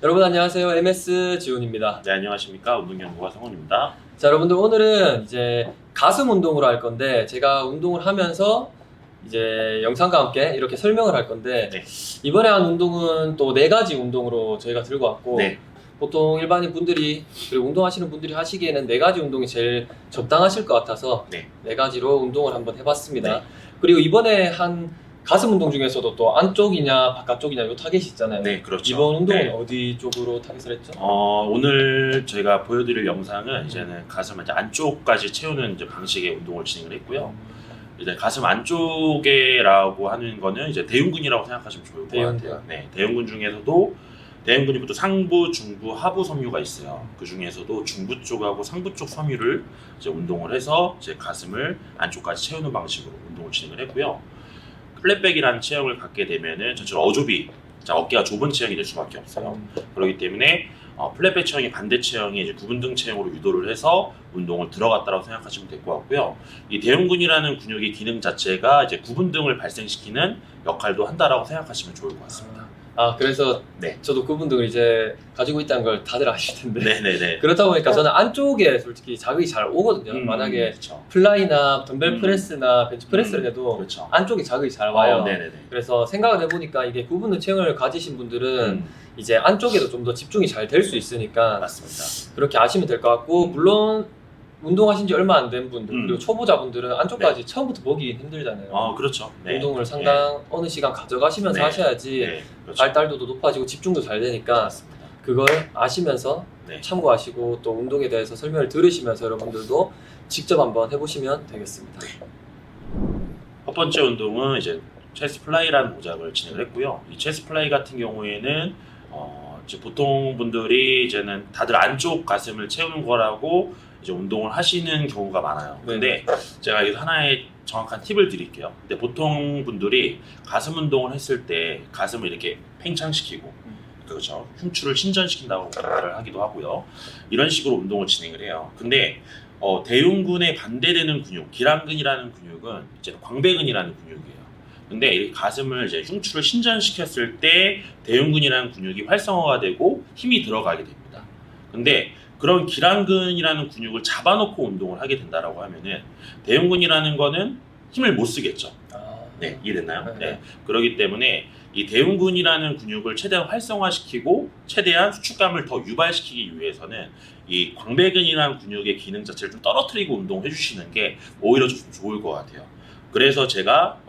여러분 안녕하세요. MS 지훈입니다. 네, 안녕하십니까. 운동연구가 성훈입니다. 자, 여러분들 오늘은 이제 가슴 운동으로 할 건데 제가 운동을 하면서 이제 영상과 함께 이렇게 설명을 할 건데 네. 이번에 한 운동은 또 4가지 운동으로 저희가 들고 왔고 네. 보통 일반인 분들이 그리고 운동하시는 분들이 하시기에는 4가지 운동이 제일 적당하실 것 같아서 네. 4가지로 운동을 한번 해봤습니다. 네. 그리고 이번에 한 가슴 운동 중에서도 또 안쪽이냐 바깥쪽이냐 요 타겟이 있잖아요. 네, 그렇죠. 이번 운동은 네. 어디 쪽으로 타겟을 했죠? 오늘 저희가 보여드릴 영상은 이제는 가슴 이제 안쪽까지 채우는 이제 방식의 운동을 진행을 했고요. 이제 가슴 안쪽에라고 하는 거는 이제 대흉근이라고 생각하시면 좋을 것 대흉근. 같아요. 네, 대흉근 중에서도 대흉근이 보통 상부, 중부, 하부 섬유가 있어요. 그 중에서도 중부 쪽하고 상부 쪽 섬유를 이제 운동을 해서 이제 가슴을 안쪽까지 채우는 방식으로 운동을 진행을 했고요. 플랫백이라는 체형을 갖게 되면은 전체로 어조비, 어깨가 좁은 체형이 될 수밖에 없어요. 그렇기 때문에 플랫백 체형이 반대 체형이 이제 구분등 체형으로 유도를 해서 운동을 들어갔다고 생각하시면 될 것 같고요. 이 대흉근이라는 근육의 기능 자체가 이제 구분등을 발생시키는 역할도 한다라고 생각하시면 좋을 것 같습니다. 아, 그래서 네. 저도 그분들을 이제 가지고 있다는 걸 다들 아실 텐데 네네네. 그렇다 보니까 저는 안쪽에 솔직히 자극이 잘 오거든요. 만약에 그렇죠. 플라이나 덤벨 프레스나 벤치 프레스를 해도 그렇죠. 안쪽에 자극이 잘 와요. 네네네. 그래서 생각을 해보니까 이게 구분등 체형을 가지신 분들은 이제 안쪽에도 좀 더 집중이 잘 될 수 있으니까 맞습니다. 그렇게 아시면 될 것 같고 물론 운동하신 지 얼마 안 된 분들 그리고 초보자분들은 안쪽까지 처음부터 보기 힘들잖아요. 그렇죠. 네. 운동을 상당 어느 시간 가져가시면서 네. 하셔야지 네. 그렇죠. 발달도도 높아지고 집중도 잘 되니까 맞습니다. 그걸 아시면서 네. 참고하시고 또 운동에 대해서 설명을 들으시면서 여러분들도 직접 한번 해보시면 되겠습니다. 첫 번째 운동은 이제 체스트 플라이라는 동작을 진행을 했고요. 이 체스트 플라이 같은 경우에는 이제 보통 분들이 이제는 다들 안쪽 가슴을 채우는 거라고 이제 운동을 하시는 경우가 많아요. 근데 제가 여기서 하나의 정확한 팁을 드릴게요. 근데 보통 분들이 가슴 운동을 했을 때 가슴을 이렇게 팽창시키고 그렇죠. 흉추를 신전시킨다고 말을 하기도 하고요. 이런 식으로 운동을 진행을 해요. 근데 대흉근에 반대되는 근육, 기랑근이라는 근육은 이제 광배근이라는 근육이에요. 근데 이 가슴을 이제 흉추를 신전시켰을 때 대흉근이라는 근육이 활성화가 되고 힘이 들어가게 됩니다. 근데 그런 기랑근이라는 근육을 잡아놓고 운동을 하게 된다라고 하면은 대흉근이라는 거는 힘을 못 쓰겠죠. 네, 이해됐나요? 네. 그렇기 때문에 이 대흉근이라는 근육을 최대한 활성화시키고 최대한 수축감을 더 유발시키기 위해서는 이 광배근이라는 근육의 기능 자체를 좀 떨어뜨리고 운동해 주시는 게 오히려 좀 좋을 것 같아요. 그래서 제가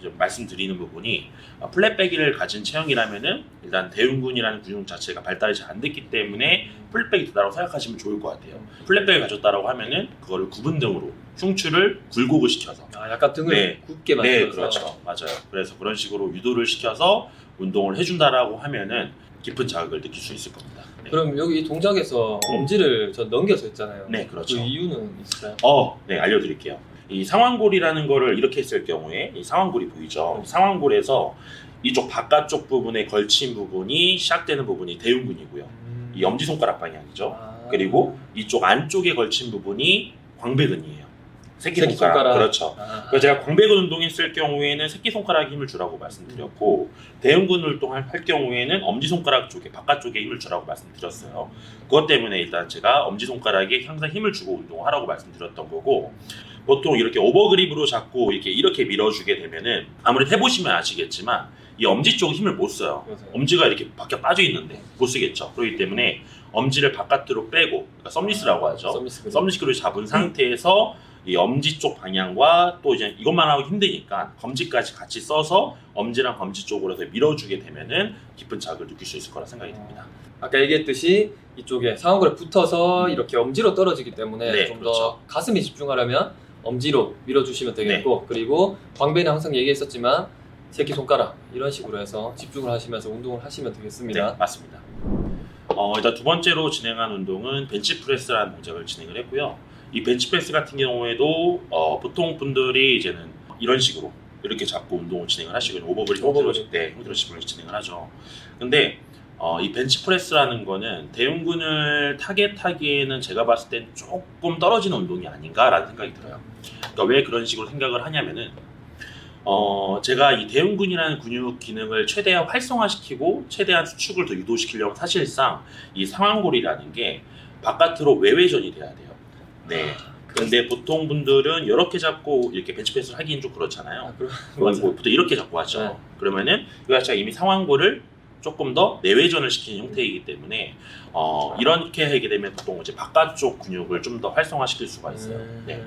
이제 말씀드리는 부분이 플랫배기를 가진 체형이라면은 일단 대흉근이라는 근육 자체가 발달이 잘 안 됐기 때문에 플랫배기 되다라고 생각하시면 좋을 것 같아요. 플랫배기를 가졌다라고 하면은 그거를 구분등으로 흉추를 굴곡을 시켜서 약간 등을 굳게 만들어서 네, 그렇죠. 맞아요. 그래서 그런 식으로 유도를 시켜서 운동을 해준다라고 하면은 깊은 자극을 느낄 수 있을 겁니다. 네. 그럼 여기 이 동작에서 엄지를 저 넘겨서 했잖아요. 네, 그렇죠. 그 이유는 있어요? 네, 알려드릴게요. 이 상완골이라는 거를 이렇게 했을 경우에 이 상완골이 보이죠? 상완골에서 이쪽 바깥쪽 부분에 걸친 부분이 시작되는 부분이 대흉근이고요. 이 엄지손가락 방향이죠. 그리고 이쪽 안쪽에 걸친 부분이 광배근이에요. 새끼손가락. 그렇죠. 그래서 제가 광배근 운동했을 경우에는 새끼손가락에 힘을 주라고 말씀드렸고 대흉근 운동할 경우에는 엄지손가락 쪽에 바깥쪽에 힘을 주라고 말씀드렸어요. 그것 때문에 일단 제가 엄지손가락에 항상 힘을 주고 운동을 하라고 말씀드렸던 거고 보통 이렇게 오버그립으로 잡고 이렇게 밀어주게 되면은 아무래도 해보시면 아시겠지만 이 엄지 쪽 힘을 못 써요. 엄지가 이렇게 밖에 빠져 있는데 못 쓰겠죠. 그렇기 때문에 엄지를 바깥으로 빼고 그러니까 썸리스라고 하죠. 썸리스로 잡은 상태에서 이 엄지 쪽 방향과 또 이제 이것만 하고 힘드니까 검지까지 같이 써서 엄지랑 검지 쪽으로 해서 밀어주게 되면은 깊은 자극을 느낄 수 있을 거라 생각이 듭니다. 아까 얘기했듯이 이쪽에 상완골에 붙어서 이렇게 엄지로 떨어지기 때문에 좀 더 가슴에 집중하려면 엄지로 밀어주시면 되겠고 그리고 광배는 항상 얘기했었지만 새끼손가락 이런 식으로 해서 집중을 하시면서 운동을 하시면 되겠습니다. 네, 맞습니다. 일단 두 번째로 진행한 운동은 벤치프레스라는 동작을 진행을 했고요. 이 벤치프레스 같은 경우에도 보통 분들이 이제는 이런 식으로 이렇게 잡고 운동을 진행을 하시거든요. 오버그립 힘들어질 때 힘들어지면 진행을 하죠. 근데 이 벤치프레스라는 거는 대흉근을 타겟하기에는 제가 봤을 땐 조금 떨어지는 운동이 아닌가라는 생각이 들어요. 그러니까 왜 그런 식으로 생각을 하냐면은 제가 이 대흉근이라는 근육 기능을 최대한 활성화시키고 최대한 수축을 더 유도시키려면 사실상 이 상완골이라는 게 바깥으로 외회전이 돼야 돼요. 네. 근데 보통 분들은 이렇게 잡고 이렇게 벤치프레스를 하기는 좀 그렇잖아요. 보통 이렇게 잡고 하죠. 네. 그러면은 이 자체가 이미 상완골을 조금 더 내외전을 시키는 형태이기 때문에 이렇게 하게 되면 보통 이제 바깥쪽 근육을 좀 더 활성화시킬 수가 있어요. 네.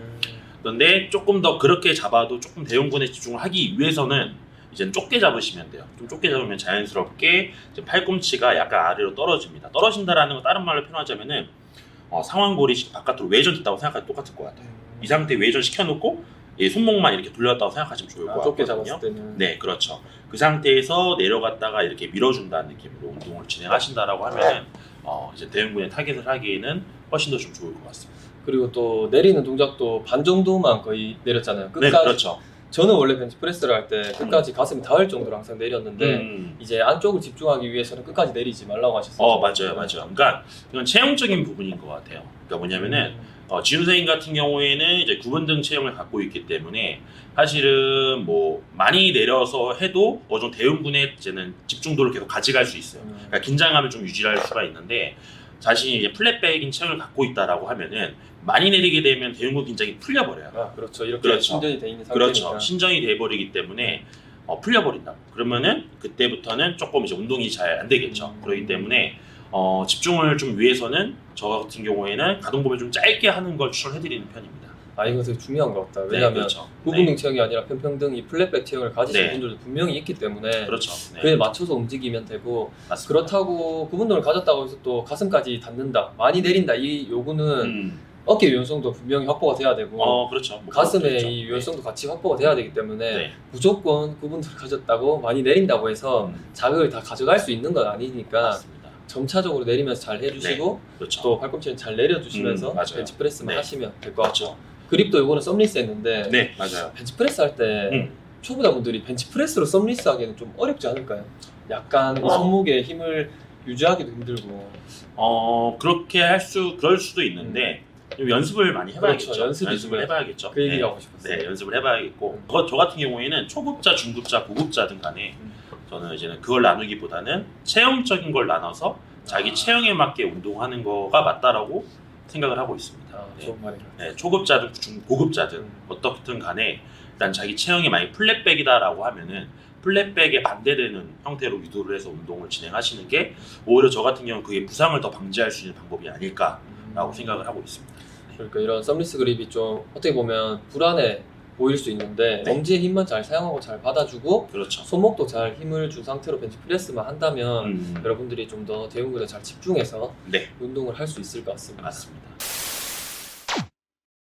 그런데 조금 더 그렇게 잡아도 조금 대흉근에 집중을 하기 위해서는 이제 좁게 잡으시면 돼요. 좀 좁게 잡으면 자연스럽게 이제 팔꿈치가 약간 아래로 떨어집니다. 떨어진다라는 거 다른 말로 표현하자면은 상완골이 바깥으로 외전됐다고 생각하면 똑같을 것 같아요. 이 상태 외전 시켜놓고 손목만 이렇게 돌렸다고 생각하시면 좋을 것 좁게 같거든요. 잡았을 때는. 네, 그렇죠. 그 상태에서 내려갔다가 이렇게 밀어준다는 느낌으로 운동을 진행하신다라고 하면은 이제 대흉근에 타겟을 하기에는 훨씬 더 좀 좋을 것 같습니다. 그리고 또 내리는 동작도 반 정도만 거의 내렸잖아요. 끝까지. 네, 그렇죠. 저는 원래 벤치프레스를 할 때 끝까지 가슴이 닿을 정도로 항상 내렸는데 이제 안쪽을 집중하기 위해서는 끝까지 내리지 말라고 하셨어요. 맞아요. 그러니까 이건 체형적인 부분인 것 같아요. 그러니까 뭐냐면은 지훈 선생님 같은 경우에는 이제 구분등 체형을 갖고 있기 때문에 사실은 뭐 많이 내려서 해도 어느 정도 대흉근에 이제는 집중도를 계속 가져갈 수 있어요. 그러니까 긴장감을 좀 유지할 수가 있는데 자신이 이제 플랫백인 체형을 갖고 있다라고 하면은 많이 내리게 되면 대흉근 긴장이 풀려버려요. 그렇죠. 이렇게 그렇죠. 신전이 돼 있는 상태니까. 그렇죠. 신전이 돼버리기 때문에 풀려버린다. 그러면은 그때부터는 조금 이제 운동이 잘 안 되겠죠. 그렇기 때문에 집중을 좀 위해서는 저 같은 경우에는 가동범위를 좀 짧게 하는 걸 추천해드리는 편입니다. 이거 되게 중요한 것 같다. 왜냐하면 그렇죠. 무분등 체형이 아니라 평평등 이 플랫백 체형을 가지신 네. 분들도 분명히 있기 때문에 그렇죠. 그에 맞춰서 움직이면 되고 맞습니다. 그렇다고 구분등을 가졌다고 해서 또 가슴까지 닿는다, 많이 내린다 이 요구는 어깨 유연성도 분명히 확보가 돼야 되고 그렇죠. 가슴의 그렇죠. 이 유연성도 같이 확보가 돼야 되기 때문에 네. 무조건 구분등을 가졌다고 많이 내린다고 해서 자극을 다 가져갈 수 있는 건 아니니까 맞습니다. 점차적으로 내리면서 잘 해주시고 그렇죠. 또 팔꿈치는 잘 내려주시면서 맞아요. 벤치프레스만 네. 하시면 될 것 같죠. 그렇죠. 그립도 이거는 썸리스 했는데 네, 맞아요. 벤치프레스 할 때 초보자분들이 벤치프레스로 썸리스 하기에는 좀 어렵지 않을까요? 약간 이 손목에 힘을 유지하기도 힘들고. 그렇게 그럴 수도 있는데 좀 연습을 많이 해봐야겠죠. 그렇죠. 연습을 해봐야겠죠. 그 얘기를 하고 싶었어요. 네, 연습을 해봐야겠고 저 같은 경우에는 초급자, 중급자, 고급자든 간에 저는 이제는 그걸 나누기보다는 체형적인 걸 나눠서 자기 체형에 맞게 운동하는 거가 맞다라고 생각을 하고 있습니다. 좋은 말이에요. 네, 초급자든 고급자든 어떻든 간에 일단 자기 체형이 만약 플랫백이다라고 하면은 플랫백에 반대되는 형태로 유도를 해서 운동을 진행하시는 게 오히려 저 같은 경우는 그게 부상을 더 방지할 수 있는 방법이 아닐까라고 생각을 하고 있습니다. 그러니까 이런 썸리스 그립이 좀 어떻게 보면 불안해 보일 수 있는데 엄지의 힘만 잘 사용하고 잘 받아주고 그렇죠. 손목도 잘 힘을 준 상태로 벤치프레스만 한다면 여러분들이 좀 더 대흉근에 잘 집중해서 운동을 할 수 있을 것 같습니다. 맞습니다.